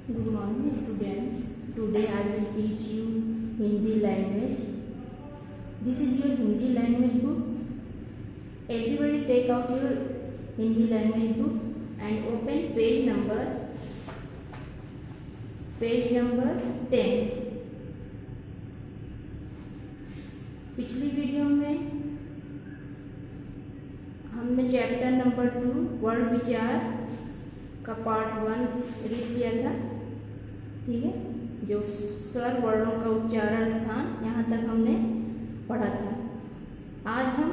Good morning students. Today I will teach you Hindi language. This is your Hindi language book. Everybody take out your Hindi language book and open page number 10. पिछली video में हमने chapter number 2 वर्ण विचार का part 1 read किया था। ठीक है, जो स्वर वर्णों का उच्चारण स्थान यहाँ तक हमने पढ़ा था। आज हम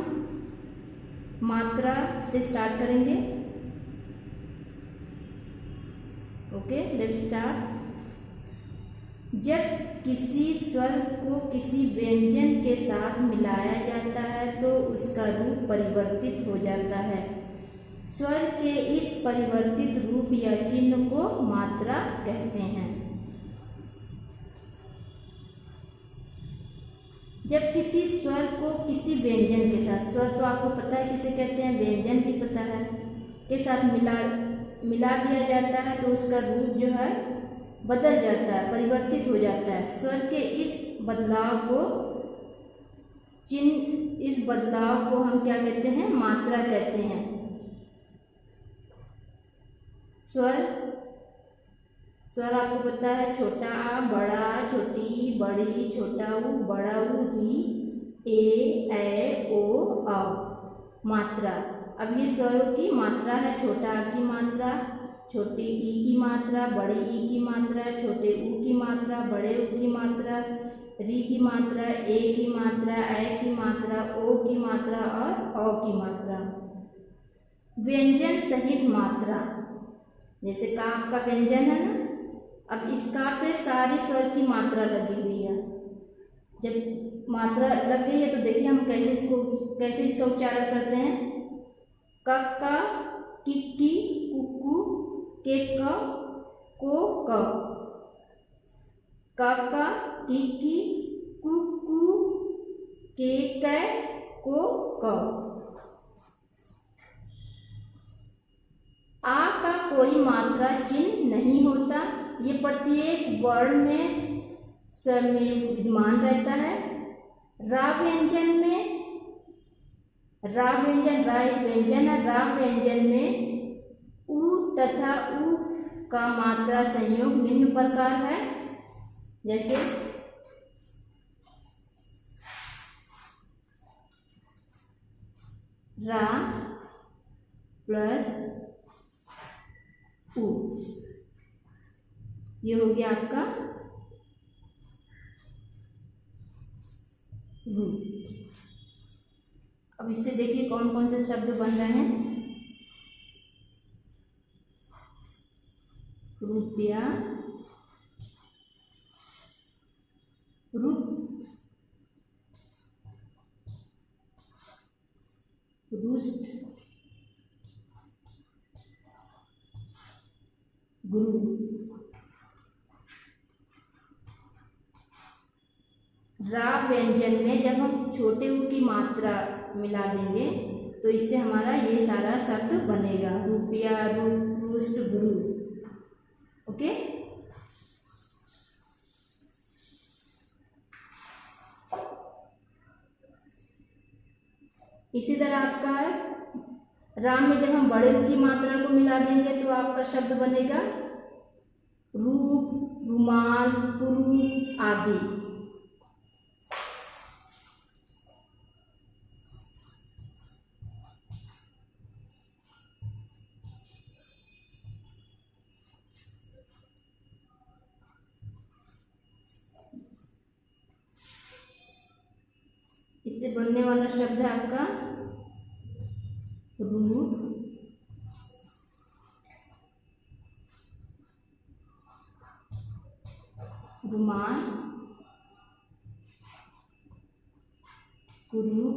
मात्रा से स्टार्ट करेंगे। Okay, let's start. जब किसी स्वर को किसी व्यंजन के साथ मिलाया जाता है तो उसका रूप परिवर्तित हो जाता है। स्वर के इस परिवर्तित रूप या चिन्ह को मात्रा कहते हैं। जब किसी स्वर को किसी व्यंजन के साथ, स्वर तो आपको पता है किसे कहते हैं, व्यंजन भी पता है, के साथ मिला दिया जाता है तो उसका रूप जो है बदल जाता है, परिवर्तित हो जाता है। स्वर के इस बदलाव को हम क्या कहते हैं, मात्रा कहते हैं। स्वर आपको पता है, छोटा आ, बड़ा, छोटी, बड़ी, छोटा ऊ, बड़ा ऊ, री, ए ओ औ। मात्रा, अब ये स्वरों की मात्रा है। छोटा आ की मात्रा, छोटी ई की मात्रा, बड़ी ई की मात्रा, छोटे ऊ की मात्रा, बड़े ऊ की मात्रा, री की मात्रा, ए की मात्रा, ए की मात्रा, ओ की मात्रा और औ की मात्रा। व्यंजन सहित मात्रा, जैसे का आपका व्यंजन है ना, अब इस का पे सारी स्वर की मात्रा लगी हुई है। जब मात्रा लग गई है तो देखिए हम कैसे इसका उच्चारण करते हैं। का, की, कुकू, के को का, की, कुकू, के को। आ का कोई मात्रा चिन्ह नहीं होता, ये प्रत्येक वर्ण में स्वर में विद्यमान रहता है। रा व्यंजन रा एक व्यंजन है। रा व्यंजन में ऊ तथा ऊ का मात्रा संयोग निम्न प्रकार है, जैसे रा प्लस ऊ, ये हो गया आपका रू। अब इससे देखिए कौन कौन से शब्द बन रहे हैं। रुपया, रुष्ट, गुरु। रा व्यंजन में जब हम छोटे ऊ की मात्रा मिला देंगे तो इससे हमारा ये सारा शब्द बनेगा, रुपया, रुष्ट, गुरु। ओके, इसी तरह आपका राम में जब हम बड़े ऊ की मात्रा को मिला देंगे तो आपका शब्द बनेगा रूप, रुमाल, कुरूप आदि। इससे बनने वाला शब्द है आपका रूप, रुमाल, कुरु,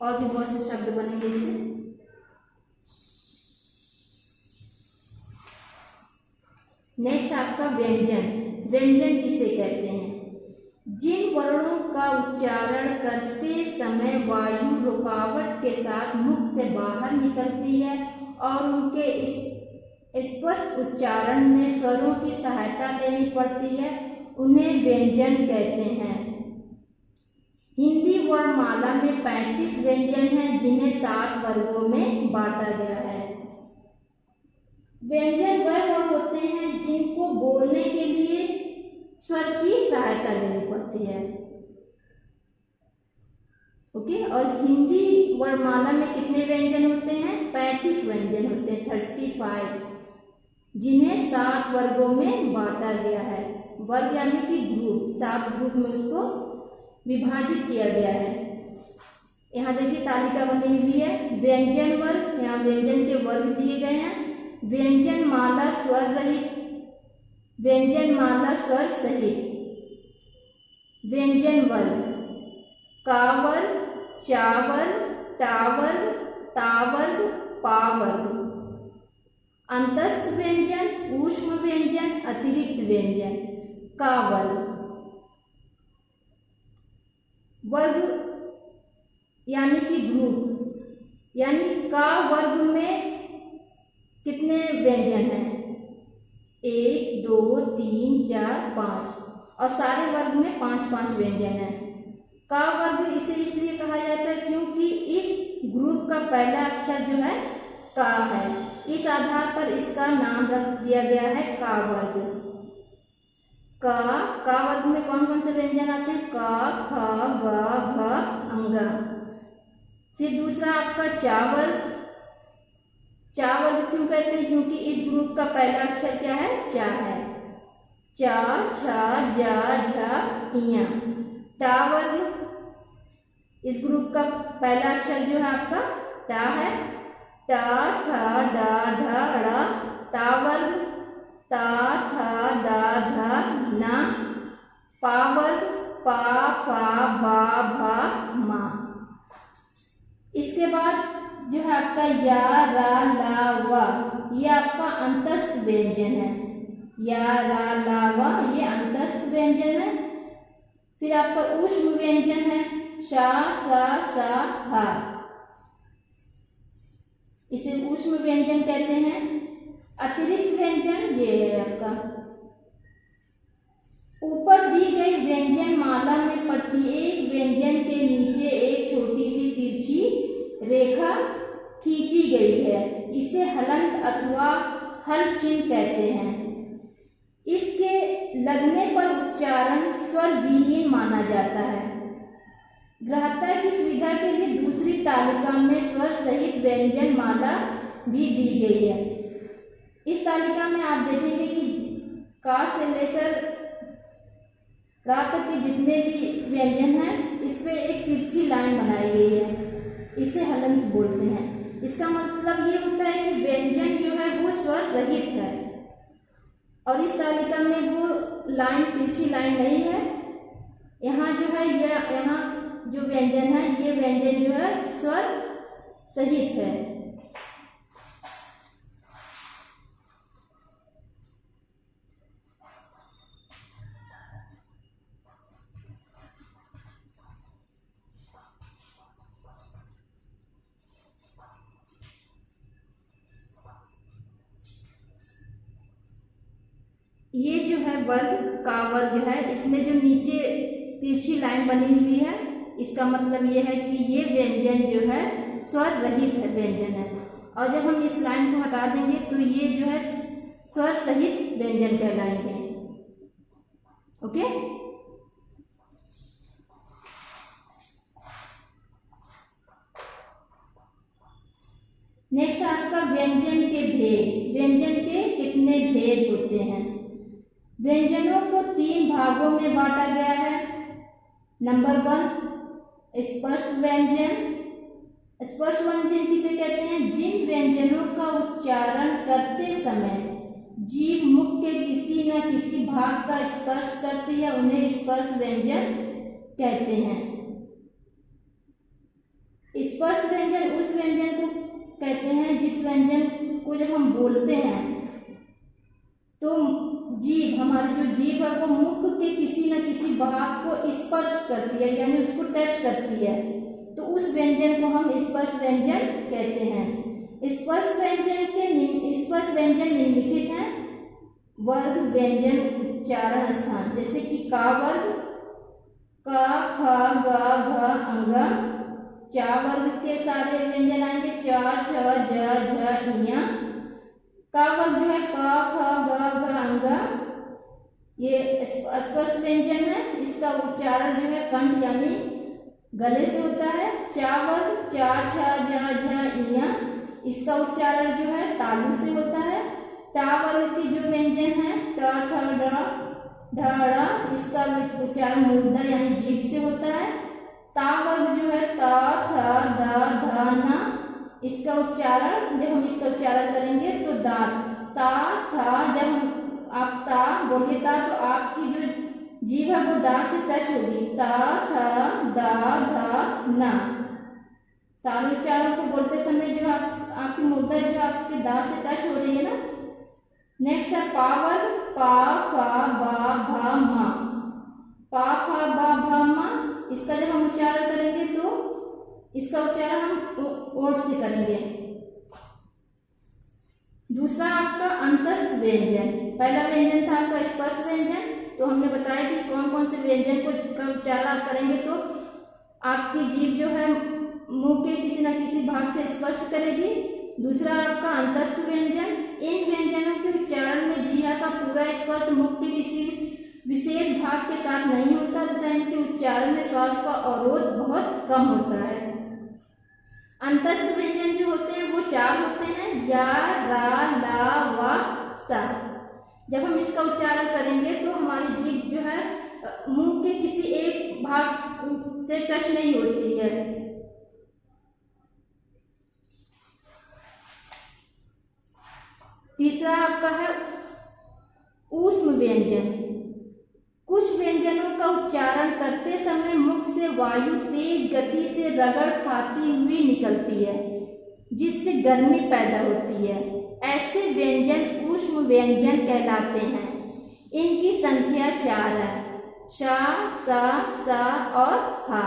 और भी बहुत से शब्द बनेंगे इससे। नेक्स्ट आपका व्यंजन। व्यंजन किसे कहते हैं? जिन वर्णों का उच्चारण करते समय वायु रुकावट के साथ मुख से बाहर निकलती है और उनके स्पष्ट उच्चारण में स्वरों की सहायता लेनी पड़ती है, उन्हें व्यंजन कहते हैं। हिंदी वर्णमाला में 35 व्यंजन हैं, जिन्हें 7 वर्गों में बांटा गया है। व्यंजन वह वर्ण होते हैं जिनको बोलने के लिए स्वर की सहायता लेनी पड़ती है। ओके, और हिंदी वर्णमाला में कितने व्यंजन होते हैं? 35 व्यंजन होते हैं, 35, जिन्हें 7 वर्गों में बांटा गया है। वर्ग यानी कि ग्रुप, 7 ग्रुप में उसको विभाजित किया गया है। यहाँ देखिए तालिका बनी हुई है। व्यंजन वर्ग, यहाँ व्यंजन के वर्ग दिए गए हैं। व्यंजन माला स्वर रहित, व्यंजन माला स्वर सहित। व्यंजन वर्ग का वर्ग, चा वर्ग, टा वर्ग, ता वर्ग, पा वर्ग। अंतस्थ व्यंजन, ऊष्म व्यंजन, अतिरिक्त व्यंजन। का वर्ग, वर्ग यानी कि ग्रुप, यानी का वर्ग में कितने व्यंजन हैं? 1, 2, 3, 4, 5, और सारे वर्ग में 5-5 व्यंजन हैं। का वर्ग इसे इसलिए कहा जाता है क्योंकि इस ग्रुप का पहला अक्षर जो है का है। इस आधार पर इसका नाम रख दिया गया है का वर्ग। का वर्ग में कौन कौन से व्यंजन आते हैं? क, ख, ग, घ, अंग। फिर दूसरा आपका चा वर्ग। चा वर्ग क्यों कहते हैं? क्योंकि इस ग्रुप का पहला अक्षर क्या है? चा है। चा, छा, जा, झ, इया। टा वर्ग, इस ग्रुप का पहला अक्षर जो है आपका टा है। टा, ठा, डा, ढ, ड़। ता वर्ग, ता, था, दा, धा, ना। पा वर्ग, पा, फा, बा, भा, मा। इसके बाद जो है आपका या, रा, ला, वा, ये आपका अंतस्थ व्यंजन है। या, रा, ला, वा, ये अंतस्थ व्यंजन है। फिर आपका ऊष्म व्यंजन है, शा, सा, सा, हा, इसे ऊष्म व्यंजन कहते हैं। अतिरिक्त व्यंजन ये है आपका। ऊपर दी गई व्यंजन माला में प्रत्येक व्यंजन के नीचे एक छोटी सी तिरछी रेखा खींची गई है, इसे हलंत अथवा हल चिन्ह कहते हैं। इसके लगने पर उच्चारण स्वर विहीन माना जाता है। ग्राहकता की सुविधा के लिए दूसरी तालिका में स्वर सहित व्यंजन माला भी दी गई है। इस तालिका में आप देखेंगे कि का से लेकर रा तक के जितने भी व्यंजन हैं, इस पे एक तिरछी लाइन बनाई गई है, इसे हलंत बोलते हैं। इसका मतलब ये होता है कि व्यंजन जो है वो स्वर रहित है, और इस तालिका में वो लाइन, तिरछी लाइन नहीं है। यहाँ जो है यहाँ जो व्यंजन है, ये व्यंजन जो है स्वर सहित है। ये जो है वर्ग का वर्ग है, इसमें जो नीचे तिरछी लाइन बनी हुई है, इसका मतलब ये है कि ये व्यंजन जो है स्वर रहित है व्यंजन है। और जब हम इस लाइन को हटा देंगे तो ये जो है स्वर सहित व्यंजन कहलाएंगे। ओके, नेक्स्ट आपका व्यंजन के भेद। व्यंजन के कितने भेद होते हैं? व्यंजनों को 3 भागों में बांटा गया है। नंबर 1 स्पर्श व्यंजन। स्पर्श व्यंजन किसे कहते हैं? जिन व्यंजनों का उच्चारण करते समय जीभ मुख के किसी न किसी भाग का स्पर्श करती है, उन्हें स्पर्श व्यंजन कहते हैं। स्पर्श व्यंजन उस व्यंजन को कहते हैं जिस व्यंजन को जब हम बोलते हैं तो जीभ, हमारी जो जीभ है वो मुख के किसी न किसी भाग को स्पर्श करती है, यानी उसको टच करती है, तो उस व्यंजन को हम स्पर्श व्यंजन कहते हैं। स्पर्श व्यंजन निम्नलिखित हैं। वर्ग व्यंजन उच्चारण स्थान, जैसे कि का वर्ग का, ख, ग, घ, अंग। चा वर्ग के सारे व्यंजन आएंगे, च, छ, ज, झ, इया। का वर्ग जो है क, ख, ग, घ, अंग, ये स्पर्श व्यंजन है। इसका उच्चारण जो है कंठ यानी गले से होता है। चा वर्ग चा, छ, ज, झ, इया, इसका उच्चारण जो है तालु से होता है। टा वर्ग के जो व्यंजन है ट, ठ, ढ, ढ, इसका उच्चारण मूर्धा यानी जीभ से होता है। ता वर्ग जो है त, थ, द, ध, न, इसका उच्चारण जब हम इसका उच्चारण करेंगे तो दांत। ता, था, जब आप ता बोलिए ता तो आपकी जो जीभ है वो दा से टच होगी। ता, थ, द, ध, न, सारे उच्चारण को बोलते समय जो आपकी मुद्रा जो आपके दा से टच हो रही है ना। नेक्स्ट है पावर, पा, फा, बा, भा, मा। पा, फा, बा, भा, मा, इसका जब हम उच्चारण करेंगे तो इसका उच्चारण हम ओठ से करेंगे। दूसरा आपका अंतस्थ व्यंजन। पहला व्यंजन था आपका स्पर्श व्यंजन, तो हमने बताया कि कौन कौन से व्यंजन को का उच्चारण करेंगे तो आपकी जीभ जो है मुंह के किसी न किसी भाग से स्पर्श करेगी। दूसरा आपका अंतस्थ व्यंजन। इन व्यंजनों के उच्चारण में जीभ का पूरा स्पर्श मुख के किसी विशेष भाग के साथ नहीं होता तथा इनके उच्चारण में श्वास का अवरोध बहुत कम होता है। अंतस्थ व्यंजन जो होते हैं वो चार होते हैं, या, रा, ला, वा, सा। जब हम इसका उच्चारण करेंगे तो हमारी जीभ जो है मुंह के किसी एक भाग से टच नहीं होती है। तीसरा आपका है ऊष्म व्यंजन। कुछ व्यंजनों का उच्चारण करते समय मुख से वायु तेज गति से रगड़ खाती हुई निकलती है, जिससे गर्मी पैदा होती है। ऐसे व्यंजन ऊष्म व्यंजन कहलाते हैं। इनकी संख्या 4 है, शा, सा, सा और हा।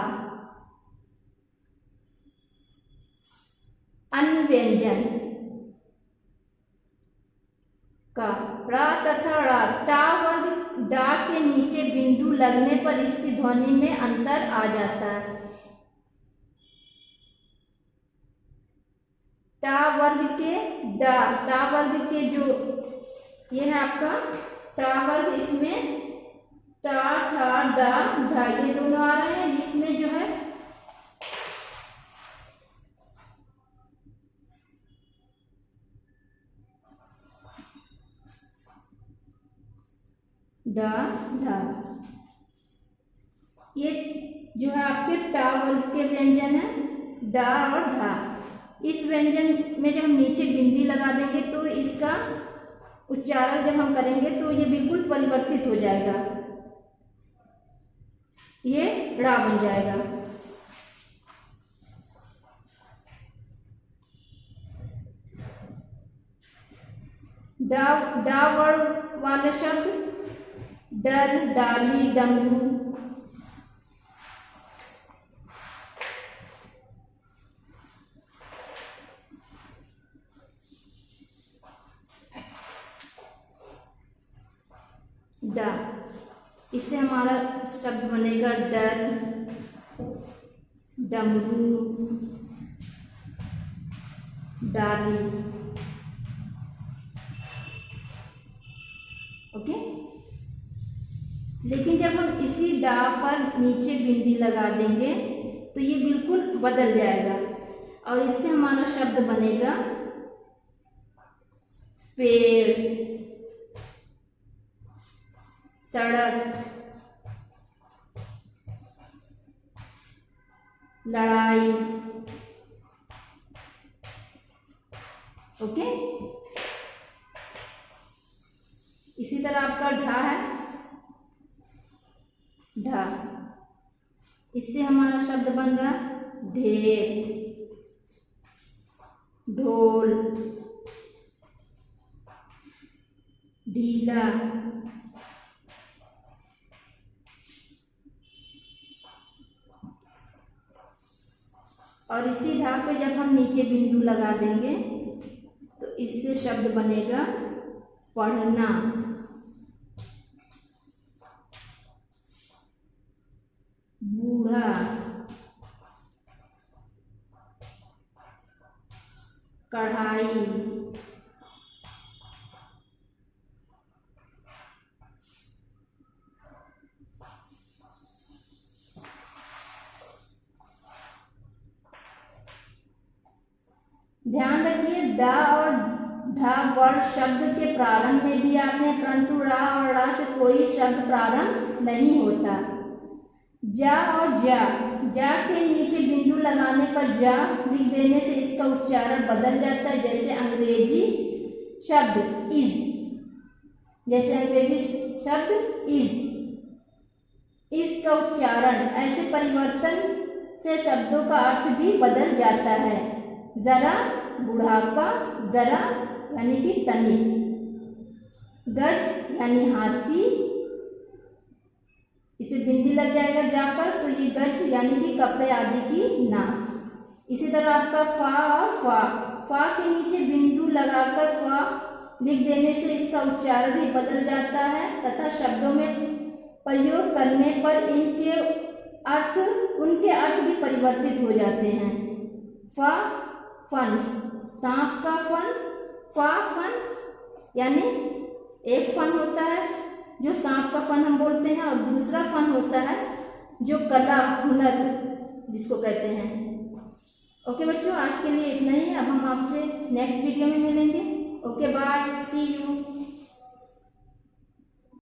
अन्य व्यंजन का रा तथा ड़ा। टा वर्ग डा के नीचे बिंदु लगने पर इसकी ध्वनि में अंतर आ जाता है। टा वर्ग के डा, टा वर्ग के जो ये है आपका टा वर्ग, इसमें टा, ठा, डा, ढा ये दोनों आ रहे हैं। इसमें जो है डा, ढा, ये जो है आपके टा वर्ग के व्यंजन है, डा और ढा। इस व्यंजन में जब हम नीचे बिंदी लगा देंगे तो इसका उच्चारण जब हम करेंगे तो ये बिल्कुल परिवर्तित हो जाएगा, ये ड़ा बन जाएगा। डा वर्ग वाले शब्द डर, डाली, डमरू। डा, इससे हमारा शब्द बनेगा डर, डमरू, डाली। ओके, लेकिन जब हम इसी डा पर नीचे बिंदी लगा देंगे तो ये बिल्कुल बदल जाएगा और इससे हमारा शब्द बनेगा पेड़, सड़क, लड़ाई। ओके, इसी तरह आपका ढा है, ढा, इससे हमारा शब्द बन रहा ढेर, ढोल, ढीला, और इसी ढा पे जब हम नीचे बिंदु लगा देंगे इससे शब्द बनेगा पढ़ना। बूढ़ा, कढ़ाई, ध्यान रखिए डा और ढा वर्ड शब्द के प्रारंभ में भी आते हैं, परंतु रा और रा से कोई शब्द प्रारंभ नहीं होता। जा और जा के नीचे बिंदु लगाने पर जा लिख देने से इसका उच्चारण बदल जाता है। जैसे अंग्रेजी शब्द इज, जैसे अंग्रेजी शब्द इज का उच्चारण, ऐसे परिवर्तन से शब्दों का अर्थ भी बदल जाता है। जरा बुढ़ापा, जरा यानी कि तनिक, गज यानी हाथी, इसे बिंदी लग जाएगा जा पर, तो ये गज यानी कि कपड़े आदि की नाप। इसी तरह आपका फा और फा के नीचे बिंदु लगाकर फा लिख देने से इसका उच्चारण भी बदल जाता है तथा शब्दों में प्रयोग करने पर उनके अर्थ भी परिवर्तित हो जाते हैं। फा फन, सांप का फन, फा फन यानी एक फन होता है जो सांप का फन हम बोलते हैं, और दूसरा फन होता है जो कला हुनर जिसको कहते हैं। ओके बच्चों, आज के लिए इतना ही। अब हम आपसे नेक्स्ट वीडियो में मिलेंगे। Okay bye, see you.